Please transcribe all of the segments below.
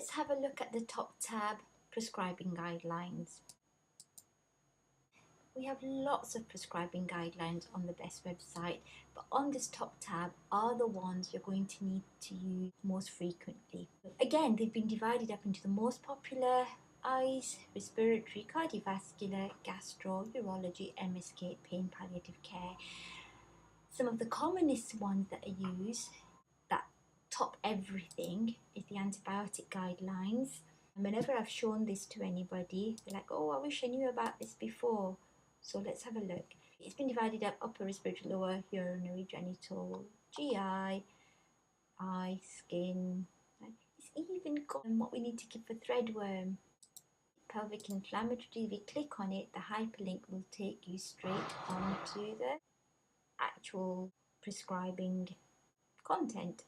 let's have a look at the top tab, prescribing guidelines. We have lots of prescribing guidelines on the BEST website, but on this top tab are the ones you're going to need to use most frequently. Again, they've been divided up into the most popular: eyes, respiratory, cardiovascular, gastro, urology, MSK, pain, palliative care. Some of the commonest ones that are used that top everything is the antibiotic guidelines. And whenever I've shown this to anybody, they're like, oh, I wish I knew about this before. So let's have a look. It's been divided up: upper respiratory, lower urinary, genital, GI, eye, skin. It's even got what we need to give for threadworm. Pelvic inflammatory. If you click on it, the hyperlink will take you straight onto the actual prescribing content.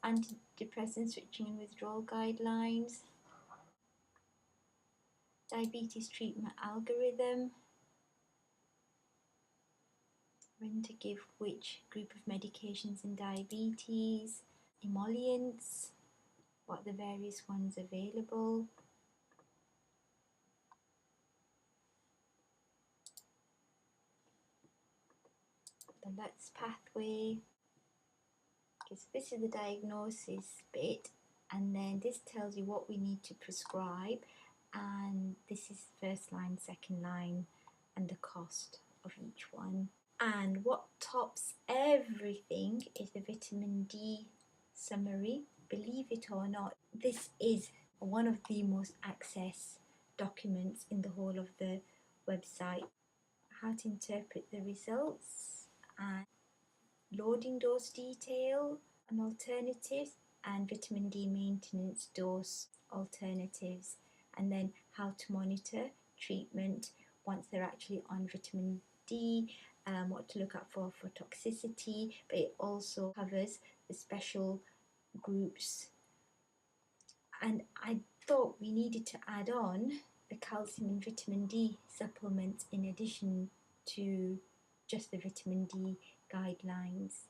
Antidepressant switching and withdrawal guidelines. Diabetes treatment algorithm. When to give which group of medications in diabetes. Emollients. What are the various ones available. The Lutz pathway. Okay, so this is the diagnosis bit, and then this tells you what we need to prescribe, and this is first line, second line, and the cost of each one. And what tops everything is the vitamin D summary. Believe it or not, this is one of the most accessed documents in the whole of the website. How to interpret the results, and loading dose detail and alternatives, and vitamin D maintenance dose alternatives, and then how to monitor treatment once they're actually on vitamin D, what to look out for toxicity, but it also covers the special groups. And I thought we needed to add on the calcium and vitamin D supplements in addition to just the vitamin D guidelines.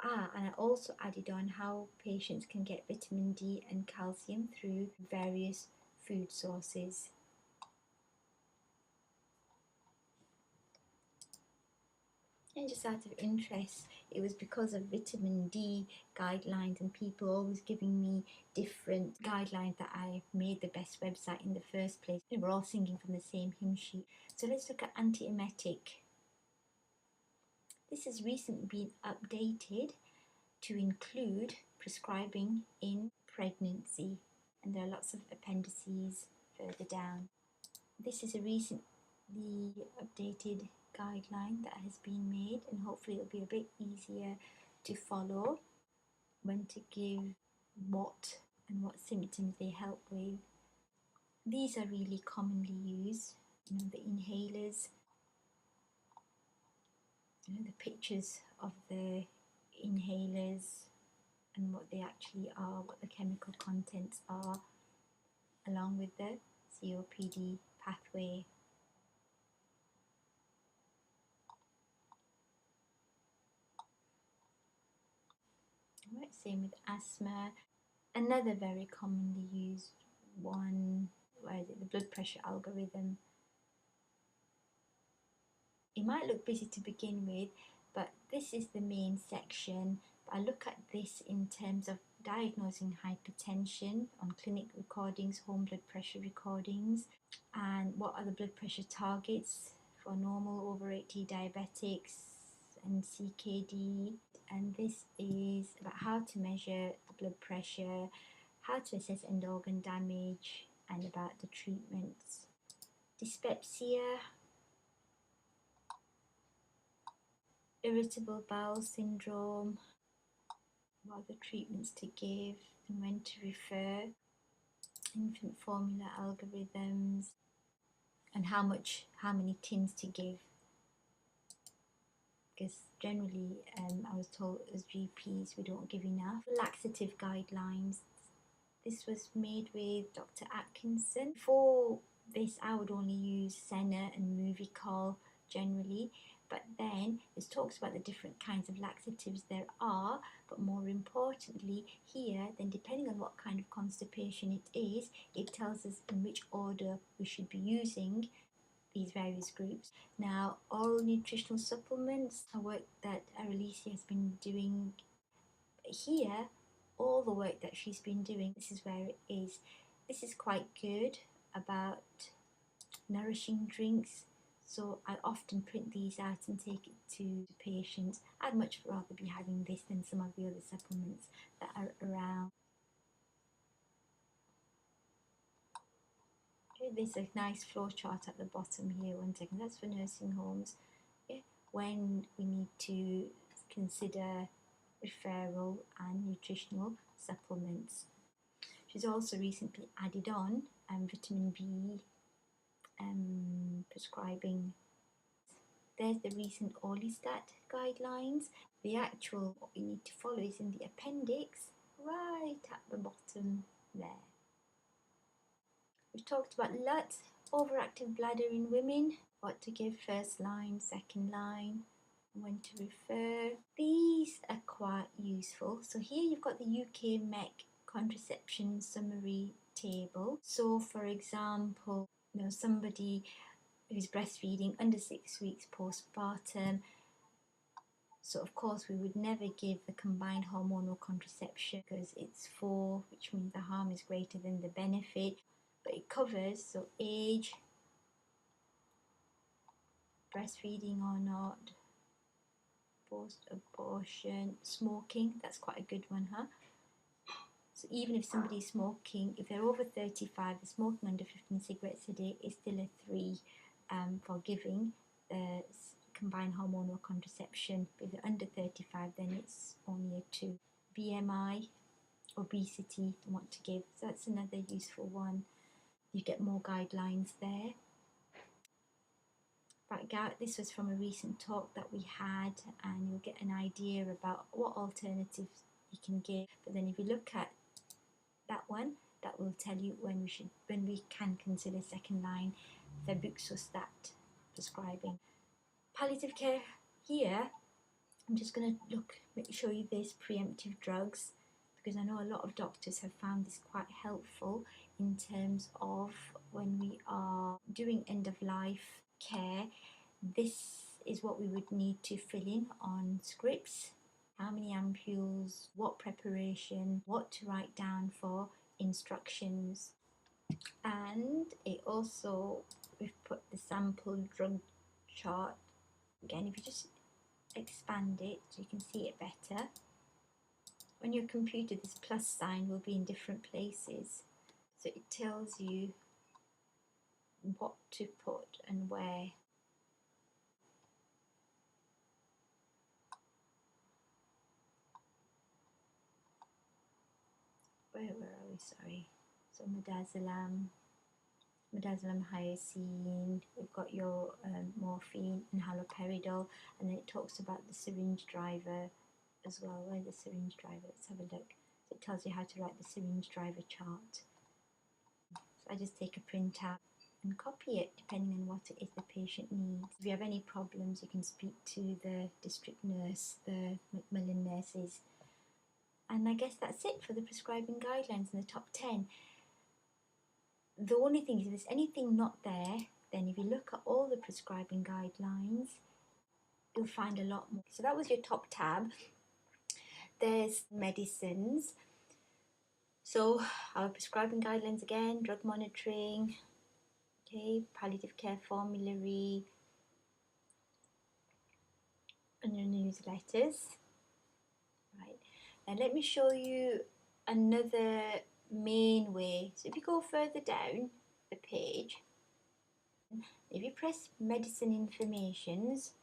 And I also added on how patients can get vitamin D and calcium through various food sources. And just out of interest, it was because of vitamin D guidelines and people always giving me different guidelines that I made the BEST website in the first place. They were all singing from the same hymn sheet. So let's look at antiemetic. This has recently been updated to include prescribing in pregnancy, and there are lots of appendices further down. This is a recently updated guideline that has been made, and hopefully it'll be a bit easier to follow when to give what and what symptoms they help with. These are really commonly used, the inhalers, the pictures of the inhalers and what they actually are, what the chemical contents are, along with the COPD pathway. Right, same with asthma. Another very commonly used one, where is it? The blood pressure algorithm. It might look busy to begin with, but this is the main section. I look at this in terms of diagnosing hypertension on clinic recordings, home blood pressure recordings, and what are the blood pressure targets for normal, over 80 diabetics, and CKD. And this is about how to measure the blood pressure, how to assess end organ damage, and about the treatments. Dyspepsia, irritable bowel syndrome, what are the treatments to give and when to refer, infant formula algorithms, and how many tins to give. Because generally, I was told as GPs we don't give enough. Laxative guidelines. This was made with Dr. Atkinson. Before this, I would only use Senna and Movicol generally, But then it talks about the different kinds of laxatives there are, but more importantly here, then depending on what kind of constipation it is, it tells us in which order we should be using these various groups. Now, oral nutritional supplements, a work that Aralisia has been doing here, all the work that she's been doing, this is where it is. This is quite good about nourishing drinks. So I often print these out and take it to patients. I'd much rather be having this than some of the other supplements that are around. Okay, there's a nice flow chart at the bottom here. One second, that's for nursing homes. Okay, when we need to consider referral and nutritional supplements. She's also recently added on vitamin B prescribing. There's the recent Orlistat guidelines. The actual what we need to follow is in the appendix right at the bottom there. We've talked about LUT, overactive bladder in women, what to give first line, second line, when to refer. These are quite useful. So here you've got the UK MEC contraception summary table. So for example, somebody who's breastfeeding under 6 weeks postpartum. So of course we would never give the combined hormonal contraception because it's 4, which means the harm is greater than the benefit. But it covers so age, breastfeeding or not, post-abortion, smoking. That's quite a good one, huh? So even if somebody's smoking, if they're over 35, they're smoking under 15 cigarettes a day, it's still a 3 for giving the combined hormonal contraception. If they're under 35, then it's only a 2. BMI, obesity, want to give. So that's another useful one. You get more guidelines there. About gout, this was from a recent talk that we had, and you'll get an idea about what alternatives you can give. But then if you look at that one, that will tell you when we can consider second line febuxostat prescribing. Palliative care here, I'm just going to show you this preemptive drugs, because I know a lot of doctors have found this quite helpful in terms of when we are doing end of life care. This is what we would need to fill in on scripts. How many ampules, what preparation, what to write down for instructions. And it also, we've put the sample drug chart. Again, if you just expand it so you can see it better. On your computer, this plus sign will be in different places. So it tells you what to put and where. Where are we? Sorry. So midazolam, hyoscine, we've got your morphine and haloperidol, and then it talks about the syringe driver as well. Where's the syringe driver? Let's have a look. So it tells you how to write the syringe driver chart. So I just take a print out and copy it depending on what it is the patient needs. If you have any problems, you can speak to the district nurse, the Macmillan nurses. And I guess that's it for the prescribing guidelines in the top 10. The only thing is, if there's anything not there, then if you look at all the prescribing guidelines, you'll find a lot more. So that was your top tab. There's medicines. So our prescribing guidelines again, drug monitoring, okay, palliative care formulary, and your newsletters. Right. Now let me show you another main way. So if you go further down the page, if you press medicine informations,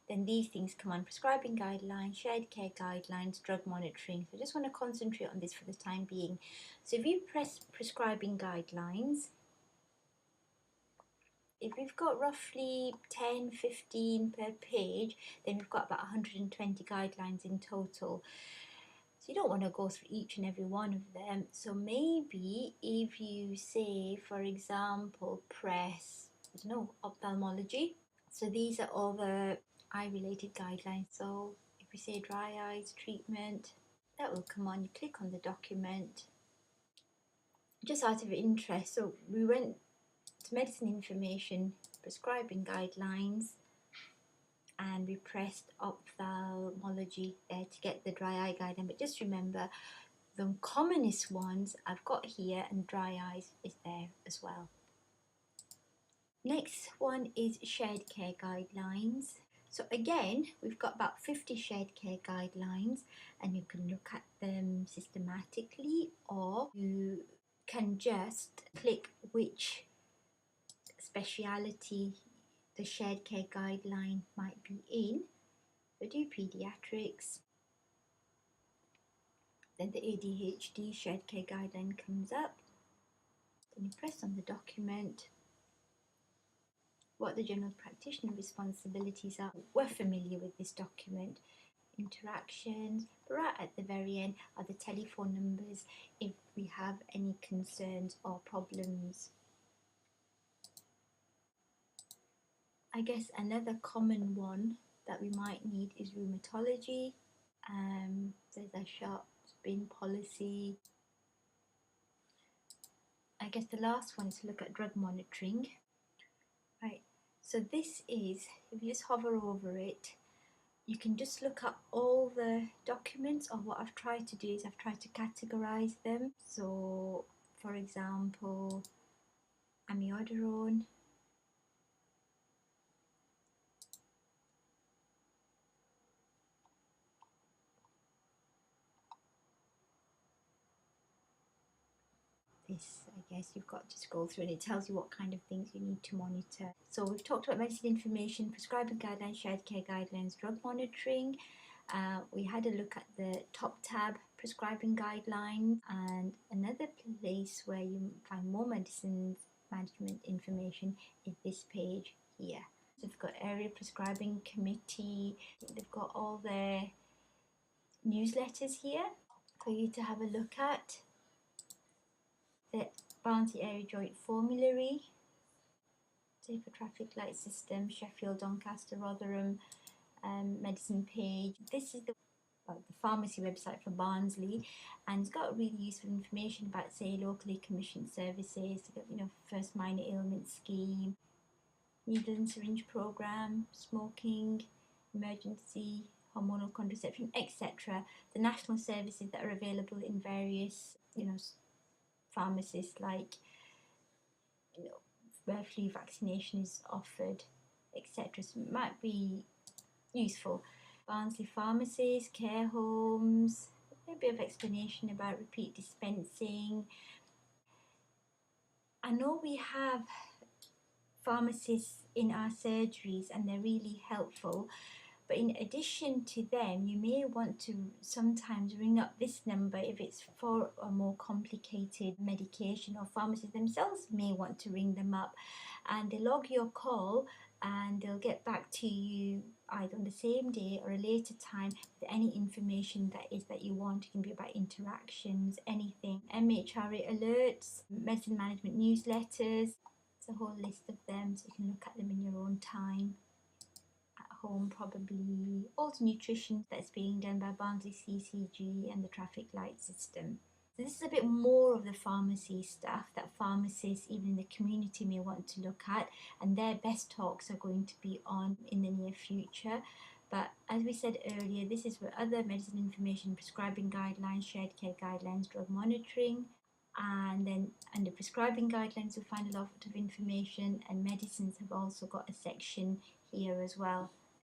then these things come on: prescribing guidelines, shared care guidelines, drug monitoring. So I just want to concentrate on this for the time being. So if you press prescribing guidelines, if we've got roughly 10, 15 per page, then we've got about 120 guidelines in total. So you don't want to go through each and every one of them. So maybe if you say, for example, ophthalmology. So these are all the eye related guidelines. So if we say dry eyes treatment, that will come on. You click on the document. Just out of interest, so we went to medicine information, prescribing guidelines, and we pressed ophthalmology there to get the dry eye guideline. But just remember, the commonest ones I've got here, and dry eyes is there as well. Next one is shared care guidelines. So again, we've got about 50 shared care guidelines, and you can look at them systematically, or you can just click which speciality the shared care guideline might be in. So do pediatrics, then the ADHD shared care guideline comes up, then you press on the document, what the general practitioner responsibilities are. We're familiar with this document. Interactions, but right at the very end are the telephone numbers if we have any concerns or problems. I guess another common one that we might need is rheumatology. There's a sharp bin policy. I guess the last one is to look at drug monitoring. Right, so this is, if you just hover over it, you can just look at all the documents, or what I've tried to do is I've tried to categorize them. So for example, amiodarone, this, I guess you've got to scroll through, and it tells you what kind of things you need to monitor. So we've talked about medicine information, prescribing guidelines, shared care guidelines, drug monitoring. We had a look at the top tab, prescribing guidelines, and another place where you find more medicines management information is this page here. So they've got area prescribing committee, they've got all their newsletters here for you to have a look at. The Barnsley Area Joint Formulary, Safer Traffic Light System, Sheffield, Doncaster, Rotherham medicine page. This is the pharmacy website for Barnsley, and it's got really useful information about, say, locally commissioned services. You've got, first minor ailment scheme, needle and syringe program, smoking, emergency hormonal contraception, etc. The national services that are available in various, pharmacies, like, where flu vaccination is offered, etc. So it might be useful. Barnsley pharmacies, care homes, a bit of explanation about repeat dispensing. I know we have pharmacists in our surgeries and they're really helpful, but in addition to them, you may want to sometimes ring up this number if it's for a more complicated medication, or pharmacists themselves may want to ring them up, and they log your call and they'll get back to you either on the same day or a later time with any information that you want. It can be about interactions, anything. MHRA alerts, medicine management newsletters, it's a whole list of them, so you can look at them in your own time at home probably. Also nutrition that's being done by Barnsley CCG and the traffic light system. So this is a bit more of the pharmacy stuff that pharmacists even in the community may want to look at, and their best talks are going to be on in the near future. But as we said earlier, this is where other medicine information, prescribing guidelines, shared care guidelines, drug monitoring, and then under prescribing guidelines you'll find a lot of information, and medicines have also got a section here as well.